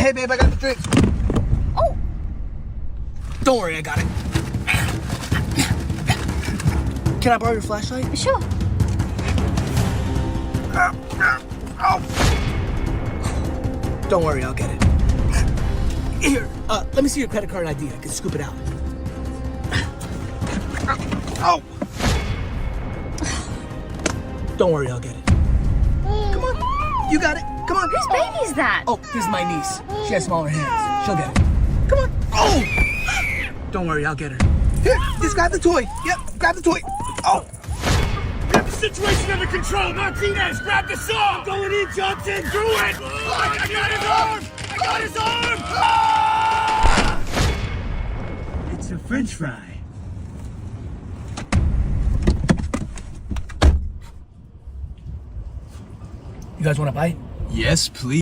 Hey, babe, I got the drinks. Oh. Don't worry, I got it. Can I borrow your flashlight? Sure. Oh. Don't worry, I'll get it. Here, let me see your credit card ID. I can scoop it out. Oh. Don't worry, I'll get it. Come on, you got it. Come on. Whose baby is that? Oh, this is my niece. She has smaller hands. She'll get it. Come on. Oh! Don't worry, I'll get her. Here, just grab the toy. Yep, grab the toy. Oh. We have the situation under control. Martinez, grab the saw. I'm going in, Johnson. Do it. I got his arm. I got his arm. Ah! It's a French fry. You guys want a bite? Yes, please.